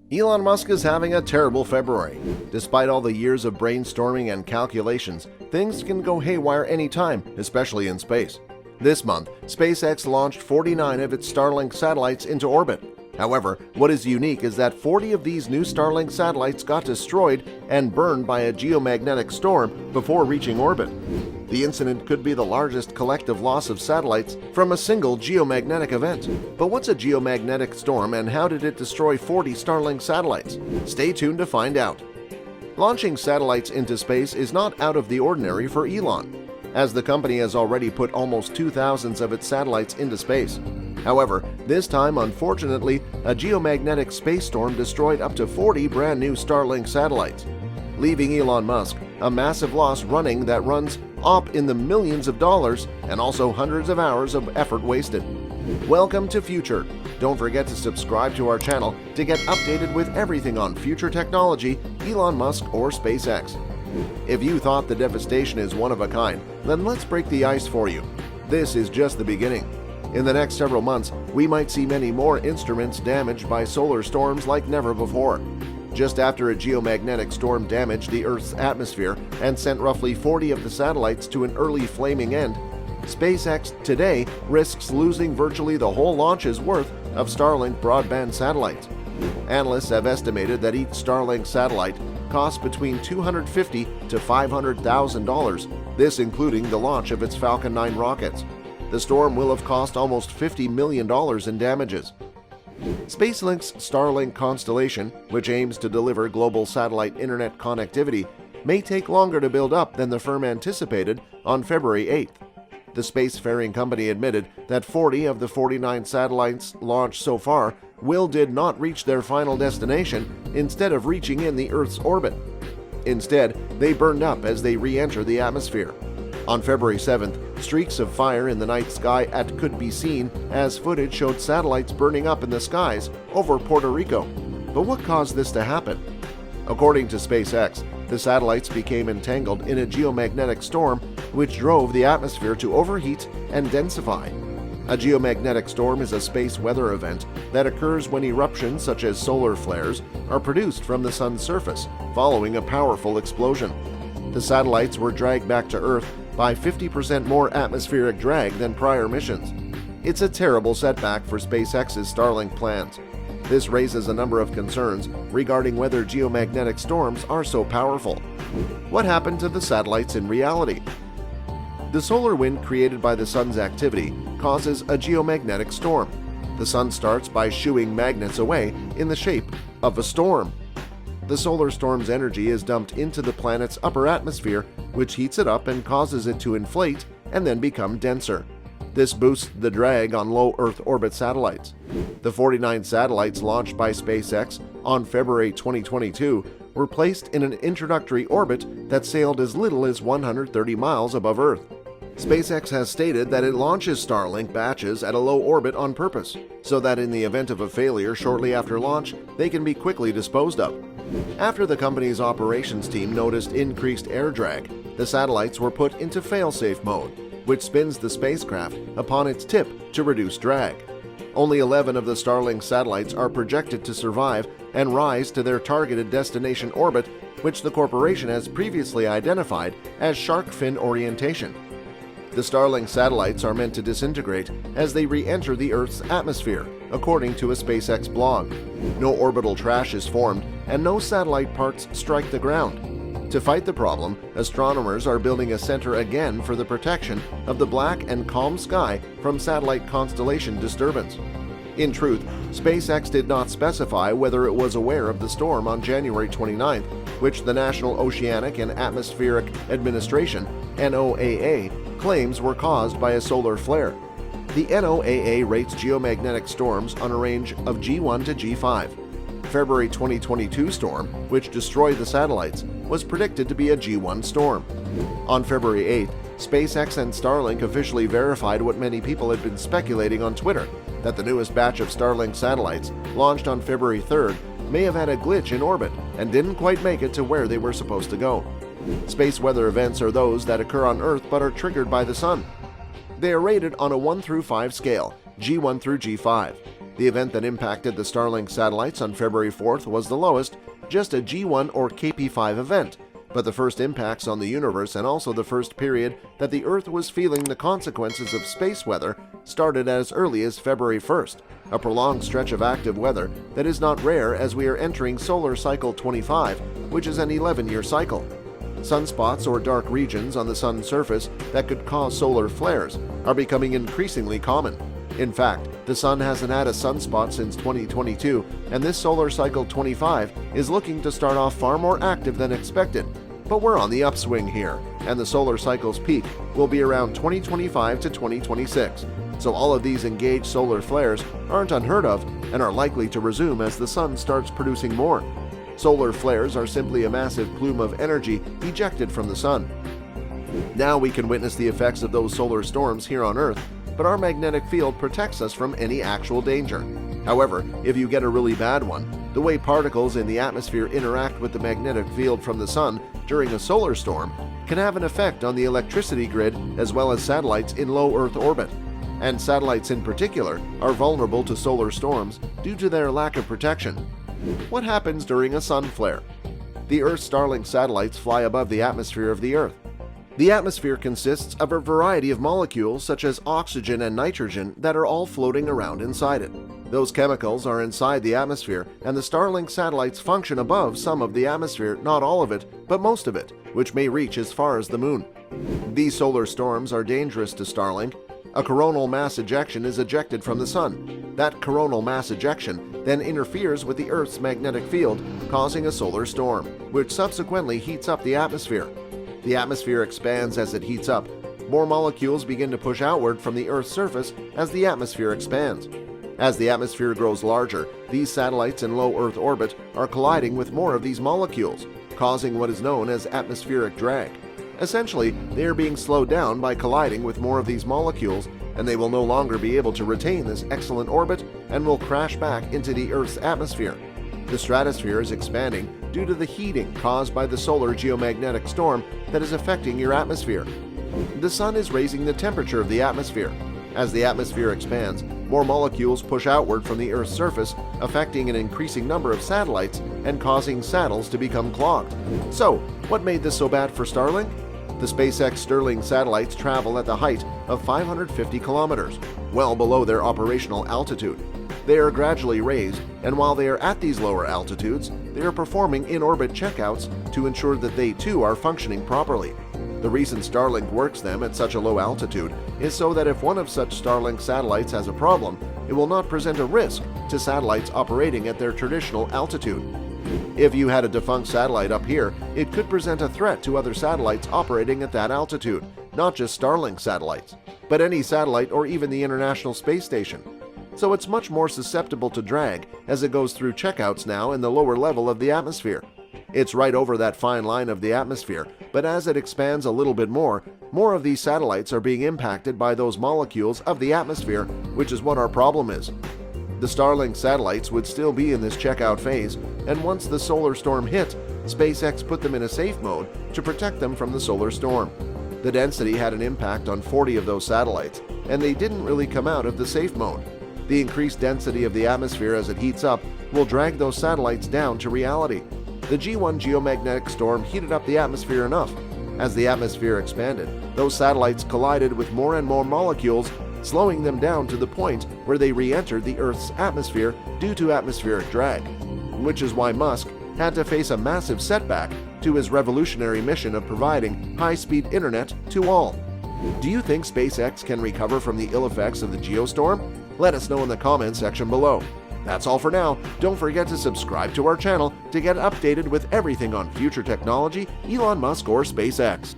Elon Musk is having a terrible February. Despite all the years of brainstorming and calculations, things can go haywire anytime, especially in space. This month, SpaceX launched 49 of its Starlink satellites into orbit. However, what is unique is that 40 of these new Starlink satellites got destroyed and burned by a geomagnetic storm before reaching orbit. The incident could be the largest collective loss of satellites from a single geomagnetic event. But what's a geomagnetic storm and how did it destroy 40 Starlink satellites? Stay tuned to find out. Launching satellites into space is not out of the ordinary for Elon, as the company has already put almost 2,000 of its satellites into space. However, this time, unfortunately, a geomagnetic space storm destroyed up to 40 brand new Starlink satellites, leaving Elon Musk a massive loss running that runs up in the millions of dollars and also hundreds of hours of effort wasted. Welcome to Future. Don't forget to subscribe to our channel to get updated with everything on future technology, Elon Musk, or SpaceX. If you thought the devastation is one of a kind, then let's break the ice for you. This is just the beginning. In the next several months, we might see many more instruments damaged by solar storms like never before. Just after a geomagnetic storm damaged the Earth's atmosphere and sent roughly 40 of the satellites to an early flaming end, SpaceX today risks losing virtually the whole launch's worth of Starlink broadband satellites. Analysts have estimated that each Starlink satellite costs between $250,000 to $500,000, this including the launch of its Falcon 9 rockets. The storm will have cost almost $50 million in damages. SpaceX's Starlink constellation, which aims to deliver global satellite internet connectivity, may take longer to build up than the firm anticipated on February 8th. The spacefaring company admitted that 40 of the 49 satellites launched so far did not reach their final destination instead of reaching in the Earth's orbit. Instead, they burned up as they re-enter the atmosphere. On February 7th, streaks of fire in the night sky could be seen as footage showed satellites burning up in the skies over Puerto Rico. But what caused this to happen? According to SpaceX, the satellites became entangled in a geomagnetic storm which drove the atmosphere to overheat and densify. A geomagnetic storm is a space weather event that occurs when eruptions such as solar flares are produced from the sun's surface following a powerful explosion. The satellites were dragged back to Earth by 50% more atmospheric drag than prior missions. It's a terrible setback for SpaceX's Starlink plans. This raises a number of concerns regarding whether geomagnetic storms are so powerful. What happened to the satellites in reality? The solar wind created by the sun's activity causes a geomagnetic storm. The sun starts by shooing magnets away in the shape of a storm. The solar storm's energy is dumped into the planet's upper atmosphere, which heats it up and causes it to inflate and then become denser. This boosts the drag on low Earth orbit satellites. The 49 satellites launched by SpaceX on February 2022 were placed in an introductory orbit that sailed as little as 130 miles above Earth. SpaceX has stated that it launches Starlink batches at a low orbit on purpose, so that in the event of a failure shortly after launch, they can be quickly disposed of. After the company's operations team noticed increased air drag, the satellites were put into fail-safe mode, which spins the spacecraft upon its tip to reduce drag. Only 11 of the Starlink satellites are projected to survive and rise to their targeted destination orbit, which the corporation has previously identified as shark fin orientation. The Starlink satellites are meant to disintegrate as they re-enter the Earth's atmosphere, according to a SpaceX blog. No orbital trash is formed and no satellite parts strike the ground. To fight the problem, astronomers are building a center again for the protection of the black and calm sky from satellite constellation disturbance. In truth, SpaceX did not specify whether it was aware of the storm on January 29th, which the National Oceanic and Atmospheric Administration (NOAA) claims were caused by a solar flare. The NOAA rates geomagnetic storms on a range of G1 to G5. February 2022 storm, which destroyed the satellites, was predicted to be a G1 storm. On February 8th, SpaceX and Starlink officially verified what many people had been speculating on Twitter, that the newest batch of Starlink satellites, launched on February 3rd, may have had a glitch in orbit and didn't quite make it to where they were supposed to go. Space weather events are those that occur on Earth but are triggered by the sun. They are rated on a 1 through 5 scale, G1 through G5. The event that impacted the Starlink satellites on February 4th was the lowest, just a G1 or KP5 event, but the first impacts on the universe and also the first period that the Earth was feeling the consequences of space weather started as early as February 1st, a prolonged stretch of active weather that is not rare as we are entering solar cycle 25, which is an 11-year cycle. Sunspots or dark regions on the sun's surface that could cause solar flares are becoming increasingly common. In fact, the sun hasn't had a sunspot since 2022, and this solar cycle 25 is looking to start off far more active than expected. But we're on the upswing here, and the solar cycle's peak will be around 2025 to 2026. So all of these engaged solar flares aren't unheard of and are likely to resume as the sun starts producing more. Solar flares are simply a massive plume of energy ejected from the sun. Now we can witness the effects of those solar storms here on Earth, but our magnetic field protects us from any actual danger. However, if you get a really bad one, the way particles in the atmosphere interact with the magnetic field from the sun during a solar storm can have an effect on the electricity grid as well as satellites in low Earth orbit. And satellites in particular are vulnerable to solar storms due to their lack of protection. What happens during a sun flare? The Earth's Starlink satellites fly above the atmosphere of the Earth. The atmosphere consists of a variety of molecules such as oxygen and nitrogen that are all floating around inside it. Those chemicals are inside the atmosphere, and the Starlink satellites function above some of the atmosphere, not all of it, but most of it, which may reach as far as the moon. These solar storms are dangerous to Starlink. A coronal mass ejection is ejected from the sun. That coronal mass ejection then interferes with the Earth's magnetic field, causing a solar storm, which subsequently heats up the atmosphere. The atmosphere expands as it heats up. More molecules begin to push outward from the Earth's surface as the atmosphere expands. As the atmosphere grows larger, these satellites in low Earth orbit are colliding with more of these molecules, causing what is known as atmospheric drag. Essentially, they are being slowed down by colliding with more of these molecules, and they will no longer be able to retain this excellent orbit and will crash back into the Earth's atmosphere. The stratosphere is expanding due to the heating caused by the solar geomagnetic storm that is affecting your atmosphere. The sun is raising the temperature of the atmosphere. As the atmosphere expands, more molecules push outward from the Earth's surface, affecting an increasing number of satellites and causing saddles to become clogged. So, what made this so bad for Starlink? The SpaceX Starlink satellites travel at the height of 550 kilometers, well below their operational altitude. They are gradually raised, and while they are at these lower altitudes, they are performing in-orbit checkouts to ensure that they too are functioning properly. The reason Starlink works them at such a low altitude is so that if one of such Starlink satellites has a problem, it will not present a risk to satellites operating at their traditional altitude. If you had a defunct satellite up here, it could present a threat to other satellites operating at that altitude, not just Starlink satellites, but any satellite or even the International Space Station. So it's much more susceptible to drag as it goes through checkouts now in the lower level of the atmosphere. It's right over that fine line of the atmosphere, but as it expands a little bit more of these satellites are being impacted by those molecules of the atmosphere, which is what our problem is. The Starlink satellites would still be in this checkout phase, and once the solar storm hit, SpaceX put them in a safe mode to protect them from the solar storm. The density had an impact on 40 of those satellites, and they didn't really come out of the safe mode. The increased density of the atmosphere as it heats up will drag those satellites down to reality. The G1 geomagnetic storm heated up the atmosphere enough. As the atmosphere expanded, those satellites collided with more and more molecules, slowing them down to the point where they re-entered the Earth's atmosphere due to atmospheric drag, which is why Musk had to face a massive setback to his revolutionary mission of providing high-speed internet to all. Do you think SpaceX can recover from the ill effects of the geostorm? Let us know in the comment section below. That's all for now. Don't forget to subscribe to our channel to get updated with everything on future technology, Elon Musk, or SpaceX.